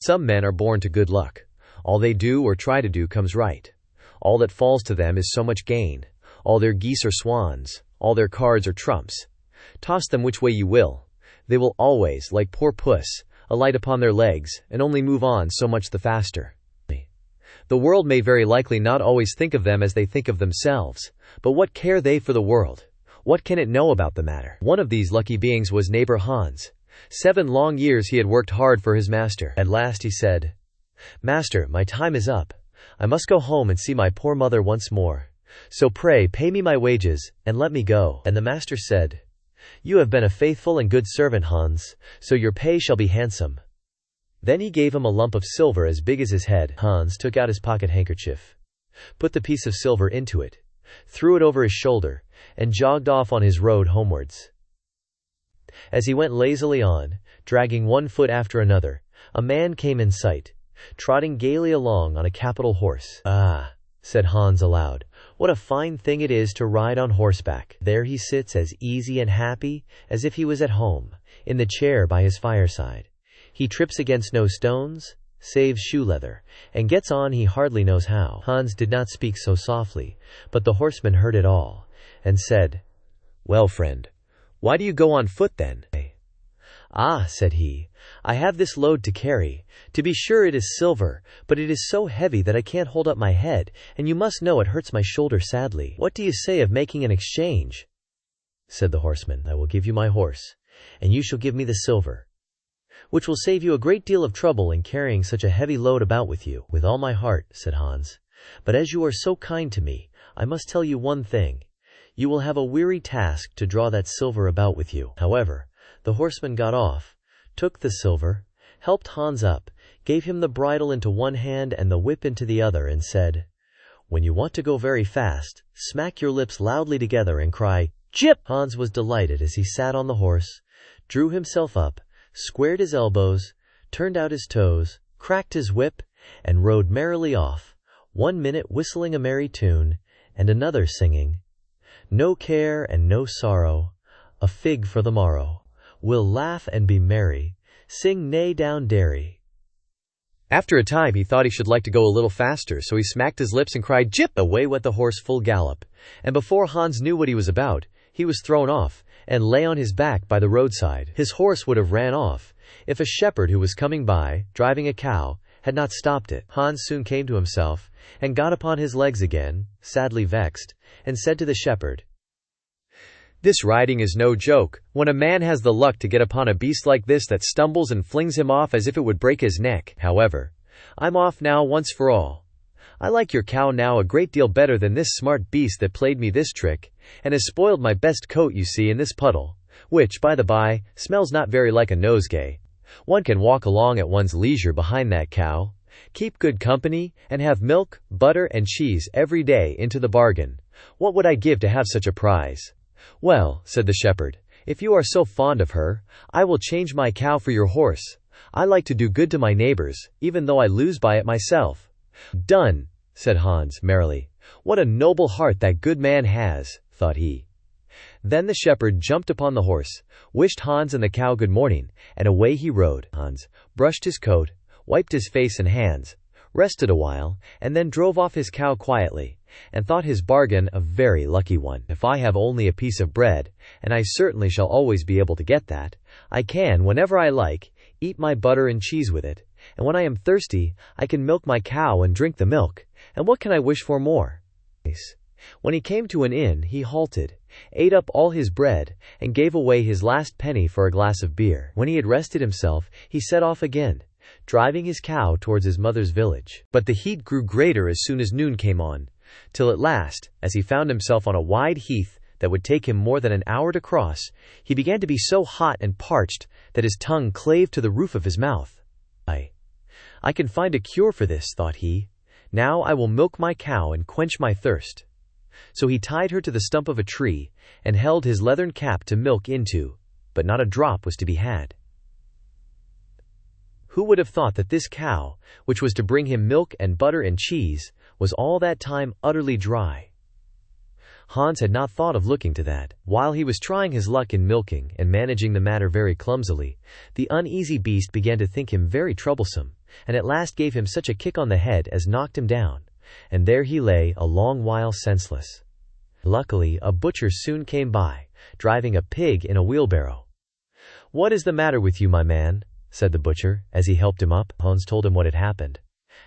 Some men are born to good luck. All they do or try to do comes right. All that falls to them is so much gain. All their geese are swans. All their cards are trumps. Toss them which way you will. They will always, like poor puss, alight upon their legs, and only move on so much the faster. The world may very likely not always think of them as they think of themselves, but what care they for the world? What can it know about the matter? One of these lucky beings was neighbor Hans. 7 long years he had worked hard for his master. At last he said, "Master, my time is up. I must go home and see my poor mother once more. So pray pay me my wages, and let me go." And the master said, "You have been a faithful and good servant, Hans, so your pay shall be handsome." Then he gave him a lump of silver as big as his head. Hans took out his pocket handkerchief, put the piece of silver into it, threw it over his shoulder, and jogged off on his road homewards. As he went lazily on, dragging one foot after another, a man came in sight, trotting gaily along on a capital horse. "Ah," said Hans aloud, "what a fine thing it is to ride on horseback. There he sits as easy and happy as if he was at home, in the chair by his fireside. He trips against no stones, saves shoe leather, and gets on he hardly knows how." Hans did not speak so softly, but the horseman heard it all, and said, "Well, friend, why do you go on foot then?" "Ah," said he, "I have this load to carry. To be sure it is silver, but it is so heavy that I can't hold up my head, and you must know it hurts my shoulder sadly. What do you say of making an exchange?" Said the horseman, "I will give you my horse, and you shall give me the silver, which will save you a great deal of trouble in carrying such a heavy load about with you." "With all my heart," said Hans, "but as you are so kind to me, I must tell you one thing. You will have a weary task to draw that silver about with you." However, the horseman got off, took the silver, helped Hans up, gave him the bridle into one hand and the whip into the other, and said, "When you want to go very fast, smack your lips loudly together and cry, 'Jip!'" Hans was delighted as he sat on the horse, drew himself up, squared his elbows, turned out his toes, cracked his whip, and rode merrily off, 1 minute whistling a merry tune, and another singing, "No care and no sorrow, a fig for the morrow. We'll laugh and be merry, sing neigh down dairy." After a time he thought he should like to go a little faster, so he smacked his lips and cried, "Jip!" Away went the horse full gallop, and before Hans knew what he was about, he was thrown off, and lay on his back by the roadside. His horse would have ran off, if a shepherd who was coming by, driving a cow, had not stopped it. Hans soon came to himself, and got upon his legs again, sadly vexed, and said to the shepherd, "This riding is no joke, when a man has the luck to get upon a beast like this that stumbles and flings him off as if it would break his neck. However, I'm off now once for all. I like your cow now a great deal better than this smart beast that played me this trick, and has spoiled my best coat you see in this puddle, which, by the by, smells not very like a nosegay. One can walk along at one's leisure behind that cow, keep good company, and have milk, butter, and cheese every day into the bargain. What would I give to have such a prize?" "Well," said the shepherd, "if you are so fond of her, I will change my cow for your horse. I like to do good to my neighbors, even though I lose by it myself." "Done," said Hans merrily. "What a noble heart that good man has," thought he. Then the shepherd jumped upon the horse, wished Hans and the cow good morning, and away he rode. Hans brushed his coat, wiped his face and hands, rested a while, and then drove off his cow quietly, and thought his bargain a very lucky one. "If I have only a piece of bread, and I certainly shall always be able to get that, I can, whenever I like, eat my butter and cheese with it, and when I am thirsty, I can milk my cow and drink the milk, and what can I wish for more?" When he came to an inn, he halted, ate up all his bread, and gave away his last penny for a glass of beer. When he had rested himself, he set off again, driving his cow towards his mother's village. But the heat grew greater as soon as noon came on, till at last, as he found himself on a wide heath that would take him more than an hour to cross, he began to be so hot and parched that his tongue clave to the roof of his mouth. I can find a cure for this," thought he. "Now I will milk my cow and quench my thirst." So he tied her to the stump of a tree, and held his leathern cap to milk into, but not a drop was to be had. Who would have thought that this cow, which was to bring him milk and butter and cheese, was all that time utterly dry? Hans had not thought of looking to that. While he was trying his luck in milking, and managing the matter very clumsily, the uneasy beast began to think him very troublesome, and at last gave him such a kick on the head as knocked him down, and there he lay a long while senseless. Luckily, a butcher soon came by, driving a pig in a wheelbarrow. "What is the matter with you, my man?" said the butcher, as he helped him up. Hans told him what had happened,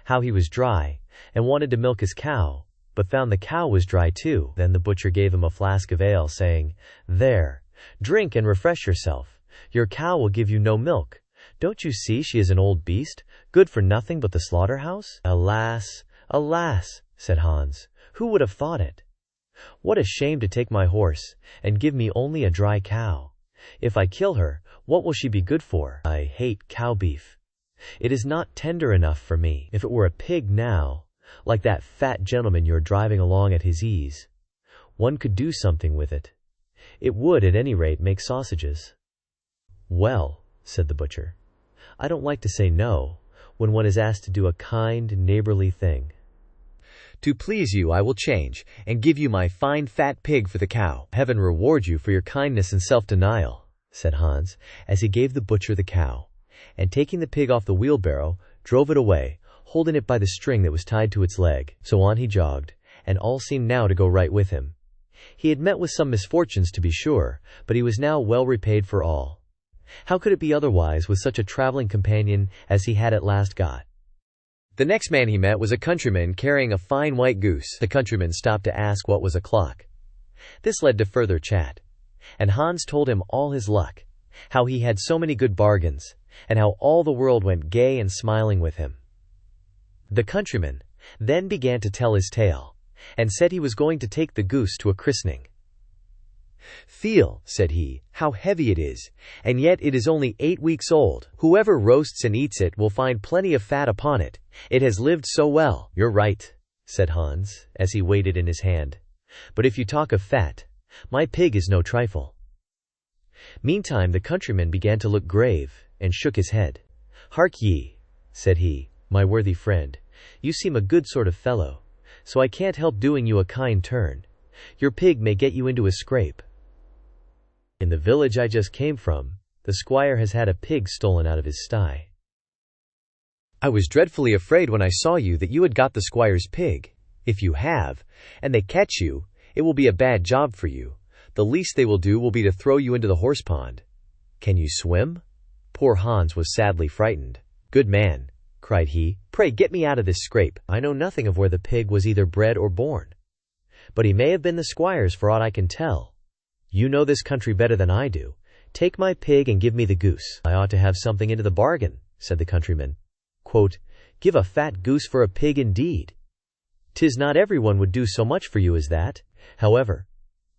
how he was dry, and wanted to milk his cow, but found the cow was dry too. Then the butcher gave him a flask of ale, saying, "There, drink and refresh yourself. Your cow will give you no milk. Don't you see she is an old beast, good for nothing but the slaughterhouse?" "Alas, alas," said Hans, "who would have thought it? What a shame to take my horse, and give me only a dry cow. If I kill her, what will she be good for? I hate cow beef. It is not tender enough for me. If it were a pig now, like that fat gentleman you're driving along at his ease, one could do something with it. It would at any rate make sausages." "Well," said the butcher, "I don't like to say no, when one is asked to do a kind, neighborly thing. To please you I will change, and give you my fine fat pig for the cow. Heaven reward you for your kindness and self-denial," said Hans, as he gave the butcher the cow, and taking the pig off the wheelbarrow, drove it away, holding it by the string that was tied to its leg. So on he jogged, and all seemed now to go right with him. He had met with some misfortunes, to be sure, but he was now well repaid for all. How could it be otherwise with such a traveling companion as he had at last got? The next man he met was a countryman carrying a fine white goose. The countryman stopped to ask what was o'clock. This led to further chat, and Hans told him all his luck, how he had so many good bargains, and how all the world went gay and smiling with him. The countryman then began to tell his tale, and said he was going to take the goose to a christening. "Feel," said he, "how heavy it is, and yet it is only 8 weeks old. Whoever roasts and eats it will find plenty of fat upon it. It has lived so well." "You're right," said Hans, as he weighed it in his hand. "But if you talk of fat, my pig is no trifle." Meantime the countryman began to look grave, and shook his head. "Hark ye," said he, "my worthy friend, you seem a good sort of fellow, so I can't help doing you a kind turn. Your pig may get you into a scrape. In the village I just came from, the squire has had a pig stolen out of his sty. I was dreadfully afraid when I saw you that you had got the squire's pig. If you have, and they catch you, it will be a bad job for you. The least they will do will be to throw you into the horse pond. Can you swim?" Poor Hans was sadly frightened. "Good man," cried he, "pray get me out of this scrape. I know nothing of where the pig was either bred or born, but he may have been the squire's for aught I can tell. You know this country better than I do. Take my pig and give me the goose." "I ought to have something into the bargain," said the countryman. Quote, "Give a fat goose for a pig indeed. 'Tis not everyone would do so much for you as that. However,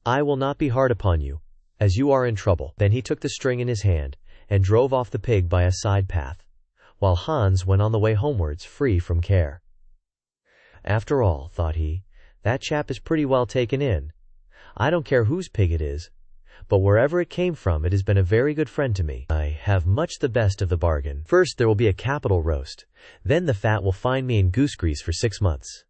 I will not be hard upon you, as you are in trouble." Then he took the string in his hand, and drove off the pig by a side path, while Hans went on the way homewards free from care. "After all," thought he, "that chap is pretty well taken in. I don't care whose pig it is, but wherever it came from it has been a very good friend to me. I have much the best of the bargain. First there will be a capital roast, then the fat will find me in goose grease for 6 months.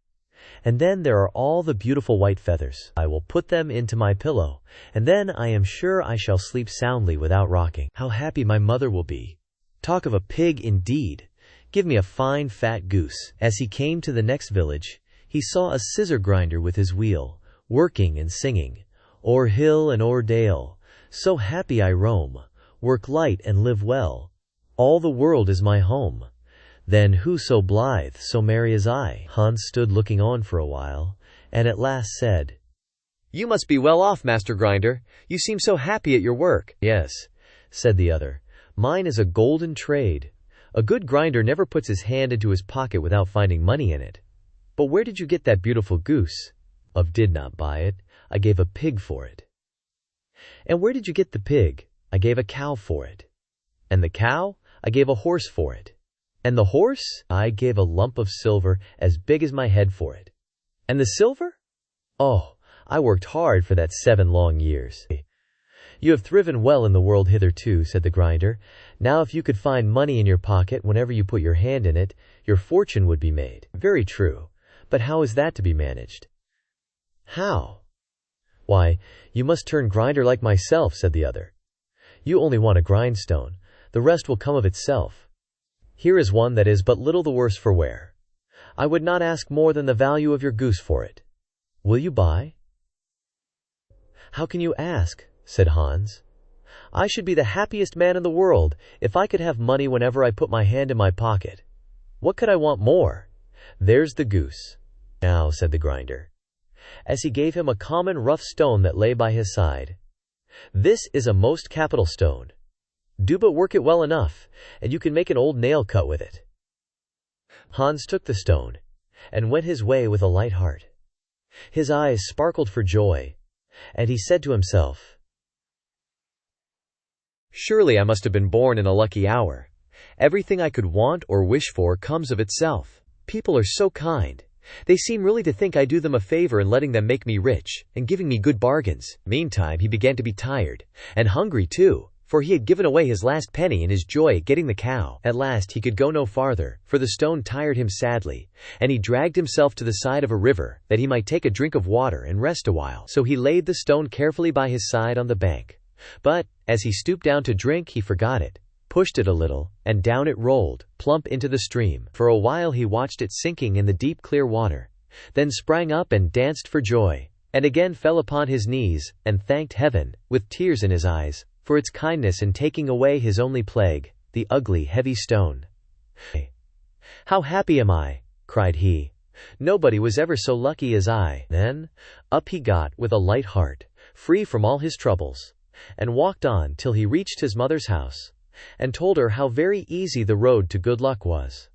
And then there are all the beautiful white feathers. I will put them into my pillow, and then I am sure I shall sleep soundly without rocking. How happy my mother will be. Talk of a pig indeed. Give me a fine fat goose." As he came to the next village, he saw a scissor grinder with his wheel, working and singing, "O'er hill and o'er dale, so happy I roam, work light and live well. All the world is my home. Then who so blithe, so merry as I?" Hans stood looking on for a while, and at last said, "You must be well off, Master Grinder. You seem so happy at your work." "Yes," said the other, "mine is a golden trade. A good grinder never puts his hand into his pocket without finding money in it. But where did you get that beautiful goose?" "I did not buy it. I gave a pig for it." "And where did you get the pig?" "I gave a cow for it." "And the cow?" "I gave a horse for it." "And the horse?" "I gave a lump of silver as big as my head for it." "And the silver?" "Oh, I worked hard for that 7 long years." "You have thriven well in the world hitherto," said the grinder. "Now if you could find money in your pocket whenever you put your hand in it, your fortune would be made." "Very true. But how is that to be managed?" "How? Why, you must turn grinder like myself," said the other. "You only want a grindstone. The rest will come of itself." Here is one that is but little the worse for wear. I would not ask more than the value of your goose for it. Will you buy?" "How can you ask?" said Hans. "I should be the happiest man in the world if I could have money whenever I put my hand in my pocket. What could I want more? There's the goose." "Now," said the grinder, as he gave him a common rough stone that lay by his side, "this is a most capital stone. Do but work it well enough, and you can make an old nail cut with it." Hans took the stone, and went his way with a light heart. His eyes sparkled for joy, and he said to himself, "Surely I must have been born in a lucky hour. Everything I could want or wish for comes of itself. People are so kind. They seem really to think I do them a favor in letting them make me rich, and giving me good bargains." Meantime he began to be tired, and hungry too, for he had given away his last penny in his joy at getting the cow. At last he could go no farther, for the stone tired him sadly, and he dragged himself to the side of a river, that he might take a drink of water and rest a while. So he laid the stone carefully by his side on the bank. But, as he stooped down to drink, he forgot it, pushed it a little, and down it rolled, plump into the stream. For a while he watched it sinking in the deep clear water, then sprang up and danced for joy, and again fell upon his knees, and thanked heaven, with tears in his eyes, for its kindness in taking away his only plague, the ugly, heavy stone. "How happy am I!" cried he. "Nobody was ever so lucky as I." Then, up he got with a light heart, free from all his troubles, and walked on till he reached his mother's house, and told her how very easy the road to good luck was.